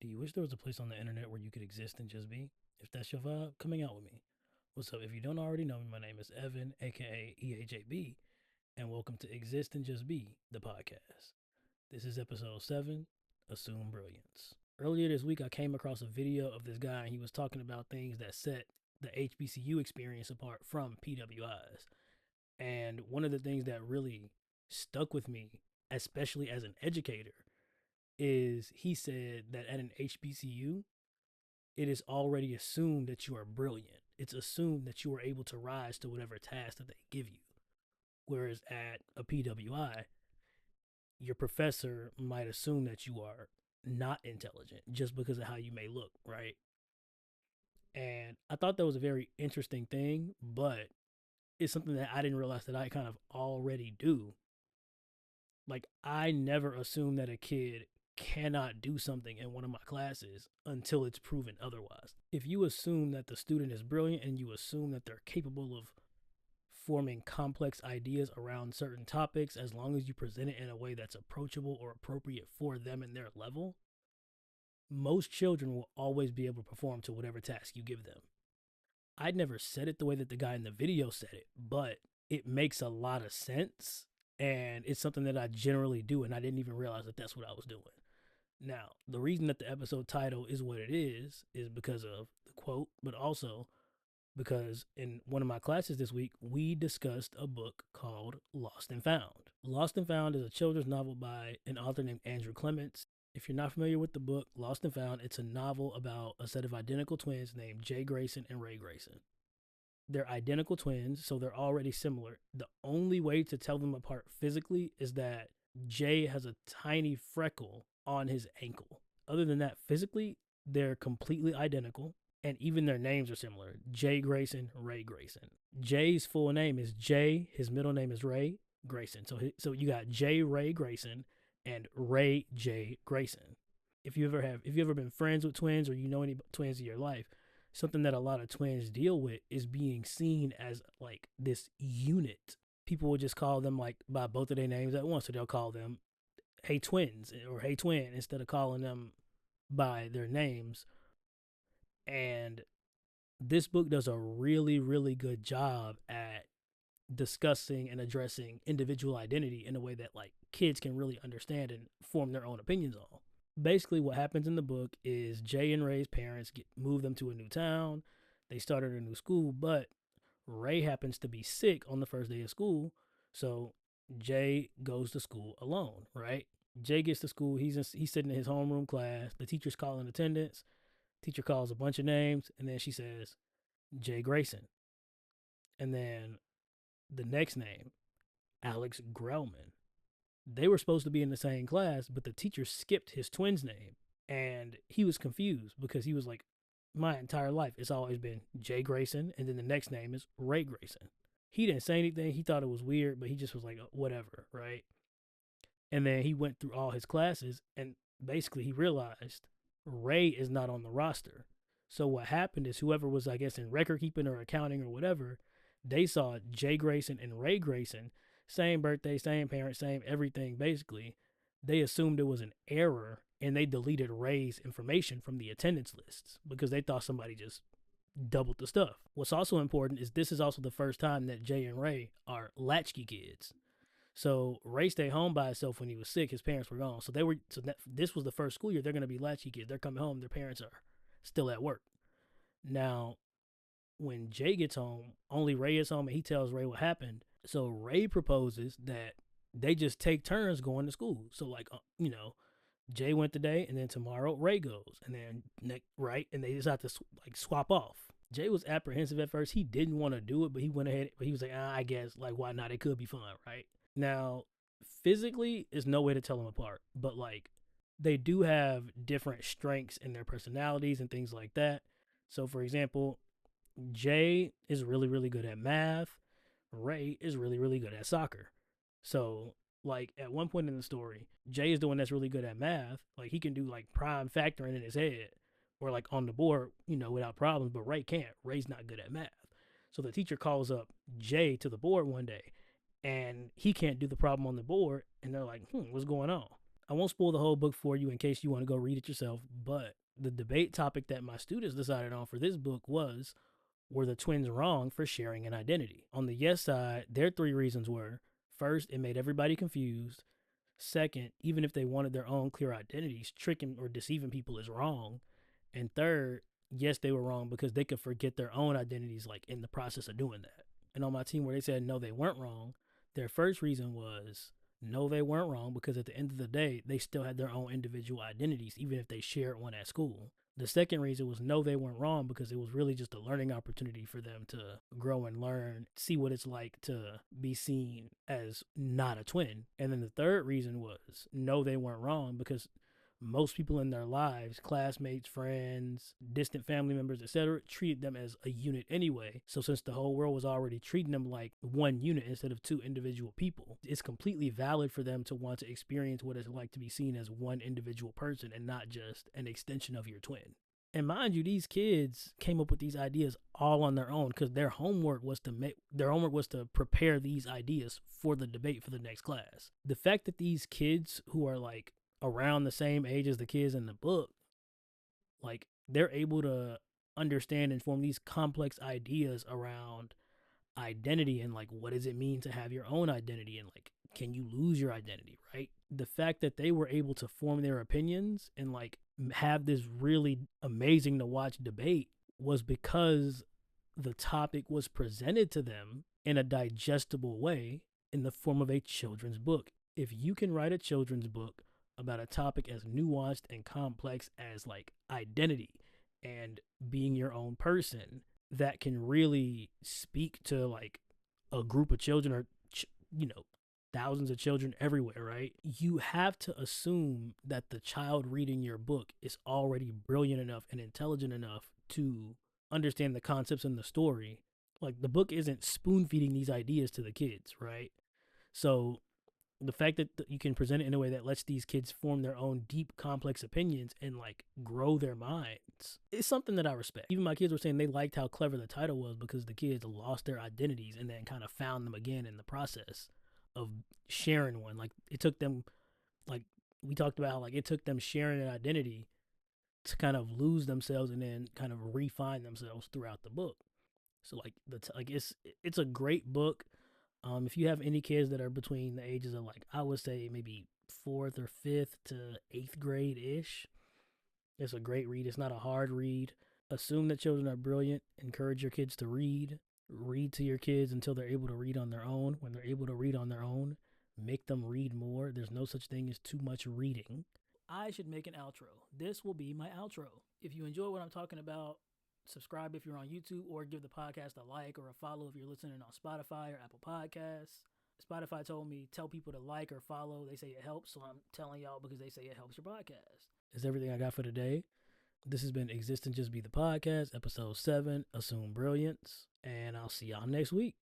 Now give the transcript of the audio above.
Do you wish there was a place on the internet where you could exist and just be? If that's your vibe, coming out with me. What's up? If you don't already know me, my name is Evan, aka EAJB, and welcome to Exist and Just Be, the podcast. This is episode 7, Assume Brilliance. Earlier this week, I came across a video of this guy, and he was talking about things that set the HBCU experience apart from PWIs. And one of the things that really stuck with me, especially as an educator, is he said that at an HBCU, it is already assumed that you are brilliant. It's assumed that you are able to rise to whatever task that they give you. Whereas at a PWI, your professor might assume that you are not intelligent just because of how you may look, right? And I thought that was a very interesting thing, but it's something that I didn't realize that I kind of already do. Like, I never assume that a kid cannot do something in one of my classes until it's proven otherwise. If you assume that the student is brilliant and you assume that they're capable of forming complex ideas around certain topics, as long as you present it in a way that's approachable or appropriate for them and their level, most children will always be able to perform to whatever task you give them. I'd never said it the way that the guy in the video said it, but it makes a lot of sense. And it's something that I generally do, and I didn't even realize that that's what I was doing. Now, the reason that the episode title is what it is because of the quote, but also because in one of my classes this week, we discussed a book called Lost and Found. Lost and Found is a children's novel by an author named Andrew Clements. If you're not familiar with the book, Lost and Found, it's a novel about a set of identical twins named Jay Grayson and Ray Grayson. They're identical twins, so they're already similar. The only way to tell them apart physically is that Jay has a tiny freckle on his ankle. Other than that, physically, they're completely identical, and even their names are similar. Jay Grayson, Ray Grayson. Jay's full name is Jay, his middle name is Ray Grayson. So you got Jay Ray Grayson and Ray J Grayson. If you ever been friends with twins or you know any twins in your life, something that a lot of twins deal with is being seen as like this unit. People will just call them like by both of their names at once. So they'll call them hey twins or hey twin instead of calling them by their names. And this book does a really, really good job at discussing and addressing individual identity in a way that like kids can really understand and form their own opinions on. Basically, what happens in the book is Jay and Ray's parents move them to a new town. They started a new school, but Ray happens to be sick on the first day of school, so Jay goes to school alone. Right? Jay gets to school. He's sitting in his homeroom class. The teacher's calling attendance. Teacher calls a bunch of names, and then she says Jay Grayson, and then the next name, Alex Grellman. They were supposed to be in the same class, but the teacher skipped his twin's name. And he was confused because he was like, my entire life, it's always been Jay Grayson, and then the next name is Ray Grayson. He didn't say anything. He thought it was weird, but he just was like, whatever, right? And then he went through all his classes, and basically he realized Ray is not on the roster. So what happened is whoever was, I guess, in record keeping or accounting or whatever, they saw Jay Grayson and Ray Grayson, same birthday, same parents, same everything, basically. They assumed it was an error and they deleted Ray's information from the attendance lists because they thought somebody just doubled the stuff. What's also important is this is also the first time that Jay and Ray are latchkey kids. So Ray stayed home by himself when he was sick. His parents were gone. This was the first school year. They're going to be latchkey kids. They're coming home. Their parents are still at work. Now, when Jay gets home, only Ray is home and he tells Ray what happened. So Ray proposes that they just take turns going to school. So like, Jay went today and then tomorrow Ray goes and then right. And they just have to like swap off. Jay was apprehensive at first. He didn't want to do it, but he went ahead, but he was like, I guess like, why not? It could be fun. Right now, physically is no way to tell them apart, but like they do have different strengths in their personalities and things like that. So for example, Jay is really, really good at math. Ray is really, really good at soccer. So, like, at one point in the story, Jay is the one that's really good at math. Like, he can do, like, prime factoring in his head or, like, on the board, without problems. But Ray can't. Ray's not good at math. So the teacher calls up Jay to the board one day, and he can't do the problem on the board. And they're like, what's going on? I won't spoil the whole book for you in case you want to go read it yourself, but the debate topic that my students decided on for this book was, were the twins wrong for sharing an identity? On the yes side, their three reasons were: first, it made everybody confused. Second, even if they wanted their own clear identities, tricking or deceiving people is wrong. And third, yes, they were wrong because they could forget their own identities like in the process of doing that. And on my team where they said no, they weren't wrong, their first reason was no, they weren't wrong because at the end of the day, they still had their own individual identities, even if they shared one at school. The second reason was no, they weren't wrong because it was really just a learning opportunity for them to grow and learn, see what it's like to be seen as not a twin. And then the third reason was no, they weren't wrong because most people in their lives, classmates, friends, distant family members, etc., treated them as a unit anyway. So since the whole world was already treating them like one unit instead of two individual people, it's completely valid for them to want to experience what it's like to be seen as one individual person and not just an extension of your twin. And mind you, these kids came up with these ideas all on their own because their homework was to prepare these ideas for the debate for the next class. The fact that these kids who are like around the same age as the kids in the book, like they're able to understand and form these complex ideas around identity and like what does it mean to have your own identity and like can you lose your identity, right? The fact that they were able to form their opinions and like have this really amazing to watch debate was because the topic was presented to them in a digestible way in the form of a children's book. If you can write a children's book about a topic as nuanced and complex as like identity and being your own person, that can really speak to like a group of children or thousands of children everywhere, right? You have to assume that the child reading your book is already brilliant enough and intelligent enough to understand the concepts in the story. Like the book isn't spoon feeding these ideas to the kids, right? So the fact that you can present it in a way that lets these kids form their own deep, complex opinions and like grow their minds is something that I respect. Even my kids were saying they liked how clever the title was because the kids lost their identities and then kind of found them again in the process of sharing one. Like it took them, like we talked about how like it took them sharing an identity to kind of lose themselves and then kind of refine themselves throughout the book. So like it's a great book. If you have any kids that are between the ages of like I would say maybe 4th or 5th to 8th grade ish, it's a great read. It's not a hard read. Assume that children are brilliant. Encourage your kids to read. Read to your kids until they're able to read on their own. When they're able to read on their own, make them read more. There's no such thing as too much reading. I should make an outro. This will be my outro. If you enjoy what I'm talking about, subscribe if you're on YouTube, or give the podcast a like or a follow if you're listening on Spotify or Apple Podcasts. Spotify told me tell people to like or follow. They say it helps, so I'm telling y'all because they say it helps your podcast. That's everything I got for today. This has been Exist and Just Be the Podcast, episode 7, Assume Brilliance, and I'll see y'all next week.